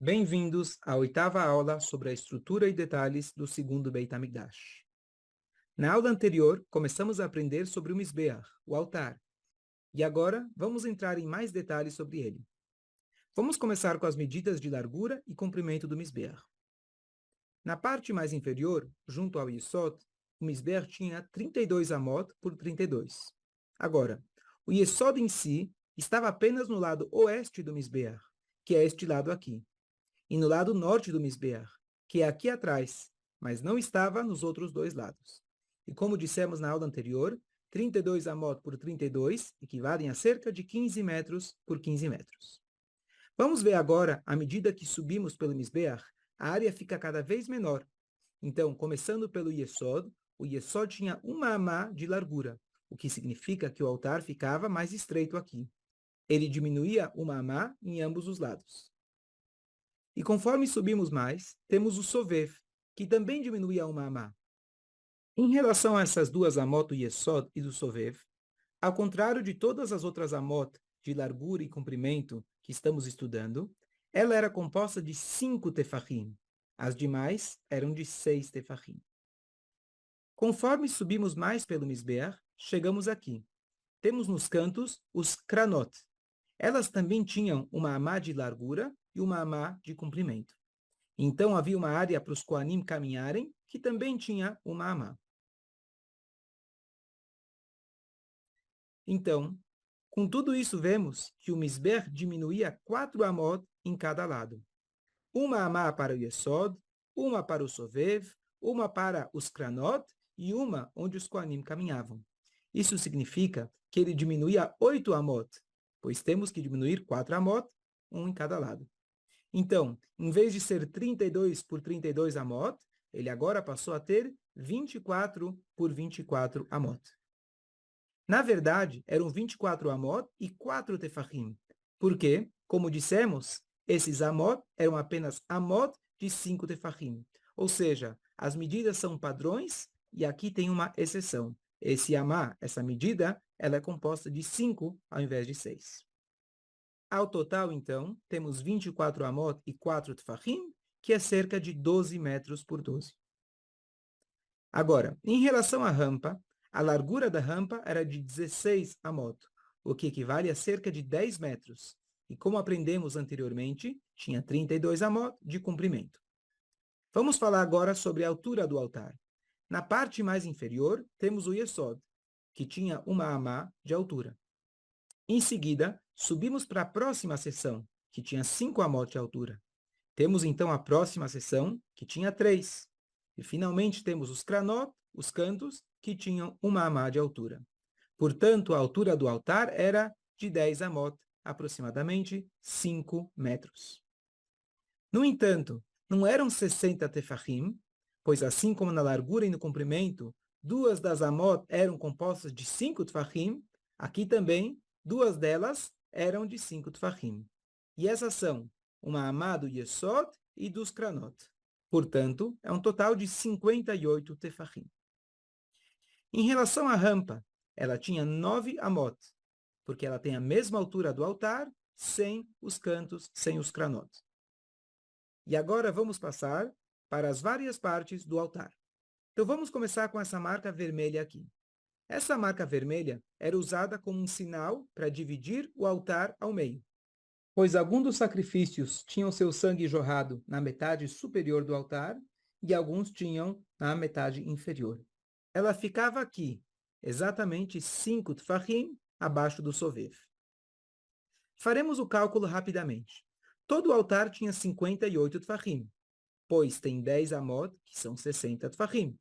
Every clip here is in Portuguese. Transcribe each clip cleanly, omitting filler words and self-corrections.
Bem-vindos à oitava aula sobre a estrutura e detalhes do segundo Beit HaMikdash. Na aula anterior, começamos a aprender sobre o Mizbeach, o altar, e agora vamos entrar em mais detalhes sobre ele. Vamos começar com as medidas de largura e comprimento do Mizbeach. Na parte mais inferior, junto ao Yesod, o Mizbeach tinha 32 amot por 32. Agora, o Yesod em si estava apenas no lado oeste do Mizbeach, que é este lado aqui, e no lado norte do Mizbeach, que é aqui atrás, mas não estava nos outros dois lados. E como dissemos na aula anterior, 32 amot por 32 equivalem a cerca de 15 metros por 15 metros. Vamos ver agora, à medida que subimos pelo Mizbeach, a área fica cada vez menor. Então, começando pelo Yesod, o Yesod tinha uma amá de largura, o que significa que o altar ficava mais estreito aqui. Ele diminuía uma amá em ambos os lados. E conforme subimos mais, temos o Sovev, que também diminuía uma amá. Em relação a essas duas amot, do Yesod e do Sovev, ao contrário de todas as outras amot de largura e comprimento que estamos estudando, ela era composta de 5 tefachim. As demais eram de 6 tefachim. Conforme subimos mais pelo Mizbeach, chegamos aqui. Temos nos cantos os kranot. Elas também tinham uma amá de largura e uma amá de comprimento. Então havia uma área para os Kohanim caminharem, que também tinha uma amá. Então, com tudo isso, vemos que o Mizbeach diminuía 4 amot em cada lado. Uma amá para o Yesod, uma para o Sovev, uma para os Kranot e uma onde os Kohanim caminhavam. Isso significa que ele diminuía 8 amot, pois temos que diminuir 4 amot, um em cada lado. Então, em vez de ser 32 por 32 amot, ele agora passou a ter 24 por 24 amot. Na verdade, eram 24 amot e 4 tefachim, porque, como dissemos, esses amot eram apenas amot de 5 tefachim. Ou seja, as medidas são padrões e aqui tem uma exceção. Esse amá, essa medida, ela é composta de 5 ao invés de 6. Ao total, então, temos 24 amot e 4 tefachim, que é cerca de 12 metros por 12. Agora, em relação à rampa, a largura da rampa era de 16 amot, o que equivale a cerca de 10 metros. E como aprendemos anteriormente, tinha 32 amot de comprimento. Vamos falar agora sobre a altura do altar. Na parte mais inferior, temos o Yesod, que tinha uma amá de altura. Em seguida, subimos para a próxima seção, que tinha 5 amot de altura. Temos então a próxima seção, que tinha 3. E finalmente temos os kranot, os cantos, que tinham uma amá de altura. Portanto, a altura do altar era de 10 amot, aproximadamente 5 metros. No entanto, não eram 60 tefachim, pois assim como na largura e no comprimento, 2 das amot eram compostas de 5 tefachim, aqui também 2 delas eram de 5 tefachim. E essas são uma amá do Yesod e dos kranot. Portanto, é um total de 58 tefachim. Em relação à rampa, ela tinha 9 amot, porque ela tem a mesma altura do altar, sem os cantos, sem os kranot. E agora vamos passar para as várias partes do altar. Então vamos começar com essa marca vermelha aqui. Essa marca vermelha era usada como um sinal para dividir o altar ao meio, pois alguns dos sacrifícios tinham seu sangue jorrado na metade superior do altar e alguns tinham na metade inferior. Ela ficava aqui, exatamente 5 tefachim abaixo do Sovev. Faremos o cálculo rapidamente. Todo o altar tinha 58 tefachim, pois tem 10 amot, que são 60 tefachim.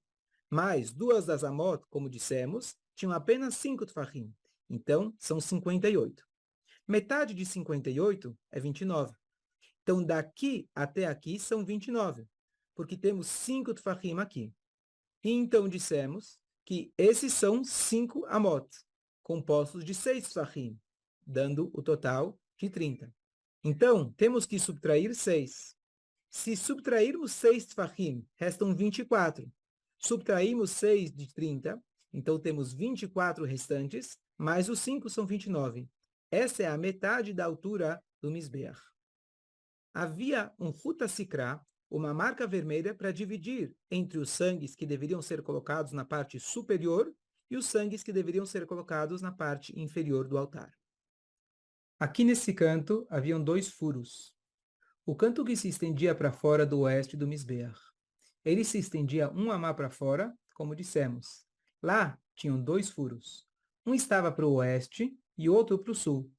Mas 2 das amot, como dissemos, tinham apenas 5 tefachim. Então, são 58. Metade de 58 é 29. Então, daqui até aqui são 29, porque temos 5 tefachim aqui. E então dissemos que esses são 5 amot, compostos de 6 tefachim, dando o total de 30. Então, temos que subtrair 6. Se subtrairmos 6 tefachim, restam 24. Subtraímos 6 de 30, então temos 24 restantes, mais os 5 são 29. Essa é a metade da altura do Mizbeach. Havia um Huta Sikra, uma marca vermelha para dividir entre os sangues que deveriam ser colocados na parte superior e os sangues que deveriam ser colocados na parte inferior do altar. Aqui nesse canto haviam 2 furos. O canto que se estendia para fora do oeste do Misbeach. Ele se estendia um amá para fora, como dissemos. Lá tinham 2 furos. Um estava para o oeste e outro para o sul.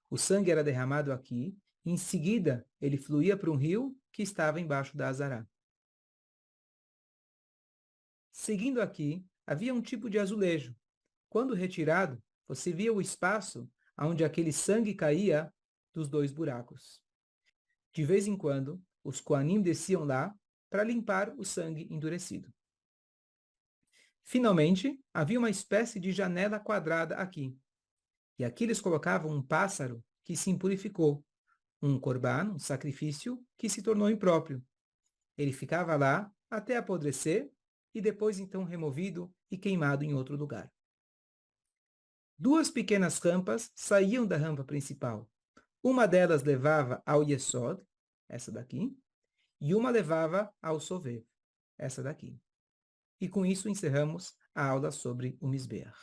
O sangue era derramado aqui, e em seguida ele fluía para um rio que estava embaixo da Azará. Seguindo aqui, havia um tipo de azulejo. Quando retirado, você via o espaço onde aquele sangue caía dos 2 buracos. De vez em quando, os Koanim desciam lá para limpar o sangue endurecido. Finalmente, havia uma espécie de janela quadrada aqui. E aqui eles colocavam um pássaro que se impurificou, um corban, um sacrifício que se tornou impróprio. Ele ficava lá até apodrecer e depois então removido e queimado em outro lugar. 2 pequenas rampas saíam da rampa principal. Uma delas levava ao Yesod, essa daqui, e uma levava ao Sovev, essa daqui. E com isso encerramos a aula sobre o Misbeach.